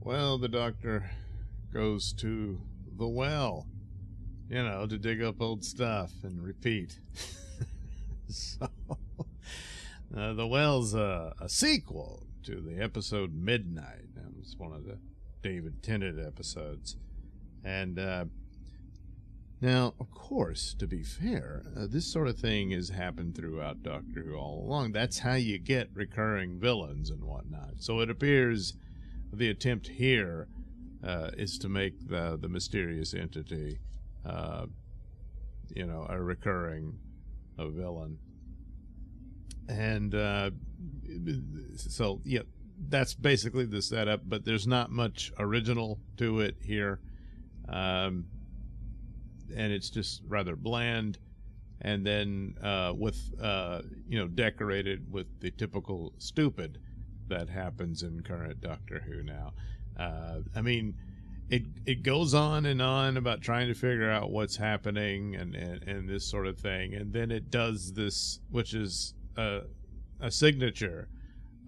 Well, the doctor goes to the well, to dig up old stuff and repeat. So, the Well's a sequel to the episode Midnight. That was one of the David Tennant episodes. And now, of course, to be fair, this sort of thing has happened throughout Doctor Who all along. That's how you get recurring villains and whatnot. So it appears the attempt here is to make the mysterious entity, a recurring villain. And so, yeah, that's basically the setup, but there's not much original to it here. And it's just rather bland. And then decorated with the typical stupid that happens in current Doctor Who now. It goes on and on about trying to figure out what's happening and this sort of thing. And then it does this, which is a signature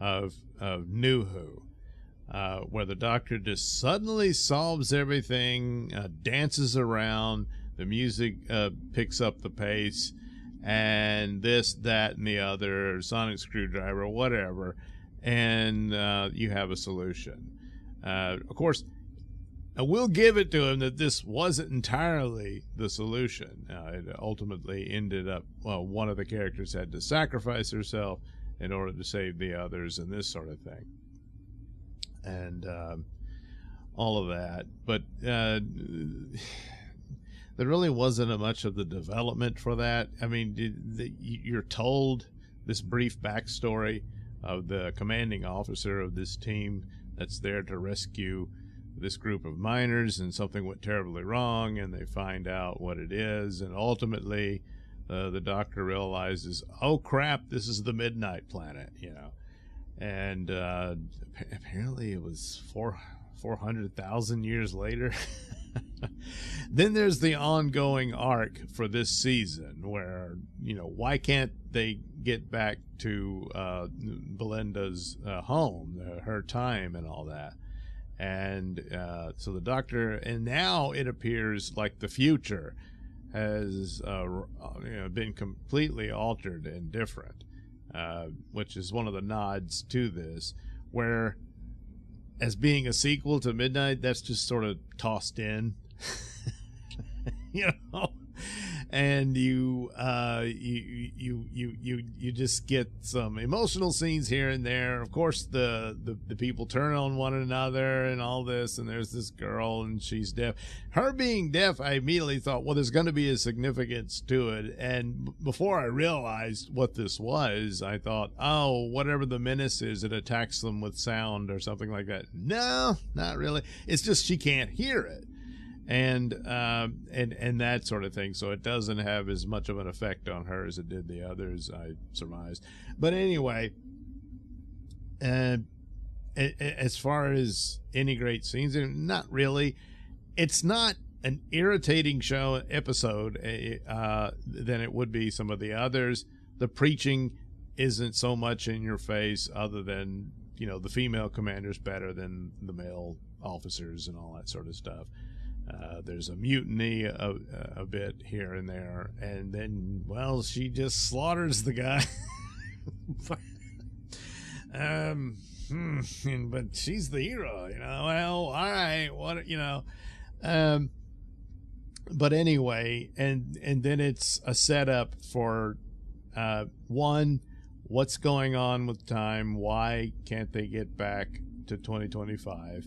of New Who, where the Doctor just suddenly solves everything, dances around, the music picks up the pace, and this, that, and the other, sonic screwdriver, whatever, and you have a solution. Of course, I will give it to him that this wasn't entirely the solution. It ultimately ended up, one of the characters had to sacrifice herself in order to save the others and this sort of thing. And all of that. But there really wasn't much of the development for that. I mean, you're told this brief backstory of the commanding officer of this team that's there to rescue this group of miners, and something went terribly wrong, and they find out what it is, and ultimately the Doctor realizes, oh crap, this is the Midnight Planet, and apparently it was 400,000 years later. Then there's the ongoing arc for this season where, why can't they get back to Belinda's home, her time and all that? And so the Doctor, and now it appears like the future has been completely altered and different, which is one of the nods to this, where as being a sequel to Midnight, that's just sort of tossed in, and you just get some emotional scenes here and there. Of course, the people turn on one another and all this, and there's this girl and she's deaf. Her being deaf, I immediately thought, well, there's going to be a significance to it. And before I realized what this was, I thought, oh, whatever the menace is, it attacks them with sound or something like that. No, not really. It's just she can't hear it. And that sort of thing. So it doesn't have as much of an effect on her as it did the others, I surmised. But anyway, as far as any great scenes, not really. It's not an irritating episode than it would be some of the others. The preaching isn't so much in your face, other than, the female commander's better than the male officers and all that sort of stuff. There's a mutiny a bit here and there, and then, well, she just slaughters the guy. But she's the hero, well, all right, what, but anyway, and then it's a setup for one, what's going on with time, why can't they get back to 2025?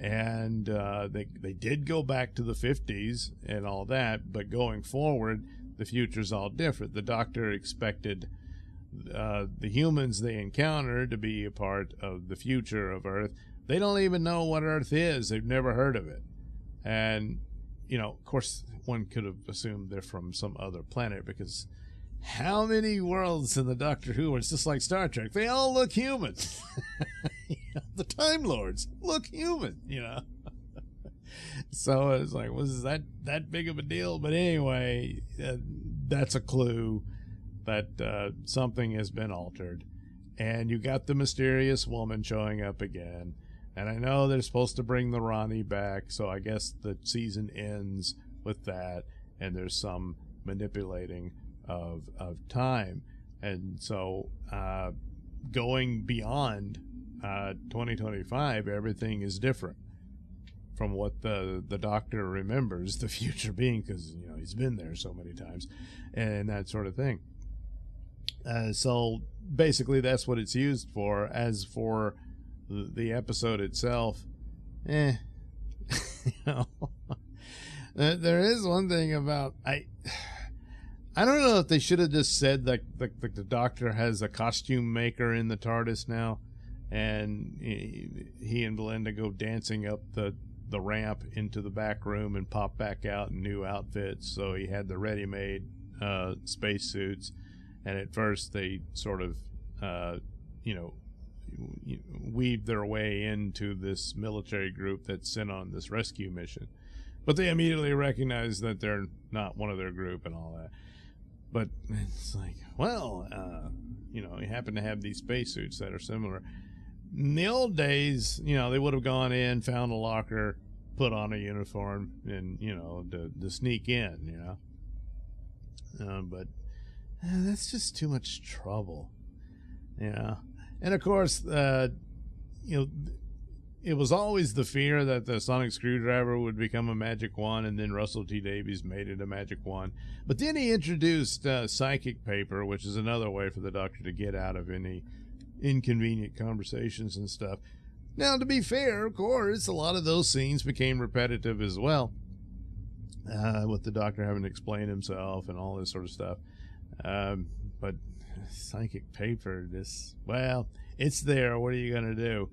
And they did go back to the 50s and all that, but going forward, the future's all different. The Doctor expected the humans they encounter to be a part of the future of Earth. They don't even know what Earth is. They've never heard of it. And, of course, one could have assumed they're from some other planet, because how many worlds in the Doctor Who, it's just like Star Trek, they all look human. The Time Lords look human, So it's like, was that big of a deal? But anyway, that's a clue that something has been altered. And you got the mysterious woman showing up again. And I know they're supposed to bring the Ronnie back, so I guess the season ends with that, and there's some manipulating of time. And so going beyond 2025, everything is different from what the Doctor remembers the future being, because he's been there so many times and that sort of thing. So basically that's what it's used for. As for the episode itself, there is one thing about I don't know if they should have just said that the Doctor has a costume maker in the TARDIS now, and he and Belinda go dancing up the ramp into the back room and pop back out in new outfits. So he had the ready-made spacesuits, and at first they sort of weave their way into this military group that's sent on this rescue mission, but they immediately recognize that they're not one of their group and all that. But it's like, well, you happen to have these spacesuits that are similar. In the old days, they would have gone in, found a locker, put on a uniform, and to sneak in, but that's just too much trouble, And of course, it was always the fear that the sonic screwdriver would become a magic wand, and then Russell T Davies made it a magic wand. But then he introduced psychic paper, which is another way for the Doctor to get out of any inconvenient conversations and stuff. Now, to be fair, of course, a lot of those scenes became repetitive as well, with the Doctor having to explain himself and all this sort of stuff. But psychic paper, it's there. What are you going to do?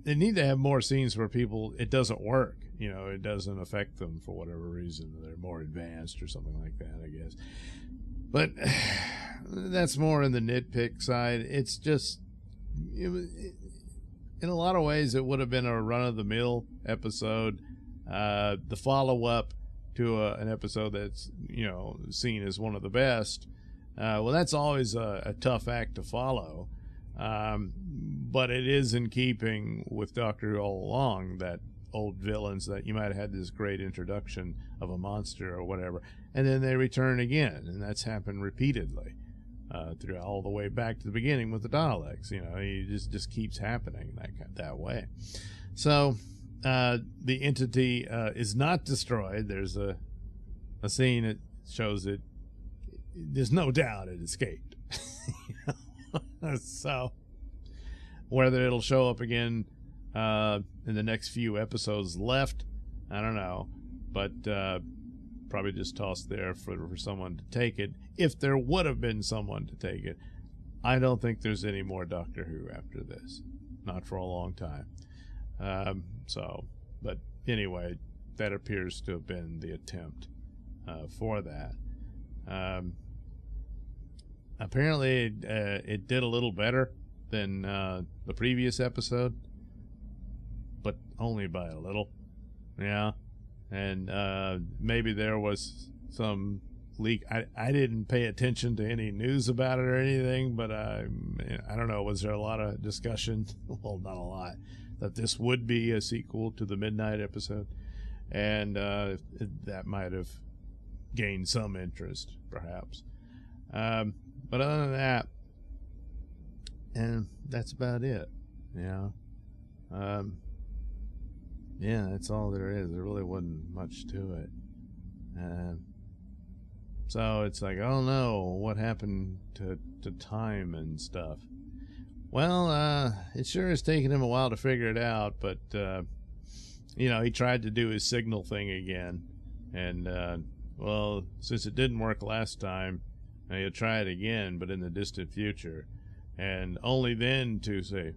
They need to have more scenes where it doesn't work. It doesn't affect them for whatever reason. They're more advanced or something like that, I guess. But that's more in the nitpick side. It's just, in a lot of ways, it would have been a run-of-the-mill episode. The follow-up to an episode that's, seen as one of the best. Well, that's always a tough act to follow. But it is in keeping with Doctor Who all along, that old villains that you might have had this great introduction of a monster or whatever, and then they return again, and that's happened repeatedly through all the way back to the beginning with the Daleks. It just keeps happening that way. So the entity is not destroyed. There's a scene that shows it. There's no doubt it escaped. So whether it'll show up again in the next few episodes left, I don't know, but probably just tossed there for someone to take it, if there would have been someone to take it. I don't think there's any more Doctor Who after this, not for a long time. But anyway, that appears to have been the attempt for that. Apparently it did a little better than the previous episode, but only by a little. Yeah. And maybe there was some leak. I didn't pay attention to any news about it or anything, but I don't know, was there a lot of discussion? Well, not a lot, that this would be a sequel to the Midnight episode, and that might have gained some interest, perhaps. But other than that, and that's about it. Yeah, that's all there is. There really wasn't much to it. So it's like, oh no, what happened to time and stuff? Well, it sure has taken him a while to figure it out, but he tried to do his signal thing again, and well, since it didn't work last time, he'll try it again, but in the distant future, and only then to say,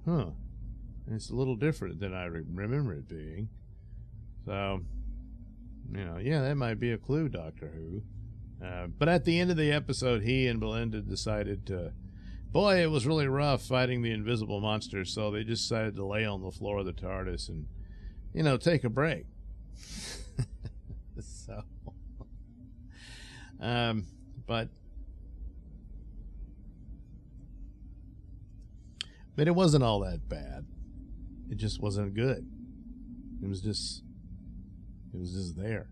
it's a little different than I remember it being. So, that might be a clue, Doctor Who. But at the end of the episode, he and Belinda decided boy, it was really rough fighting the invisible monster, so they just decided to lay on the floor of the TARDIS and, take a break. So, but it wasn't all that bad. it just wasn't good. It was just there.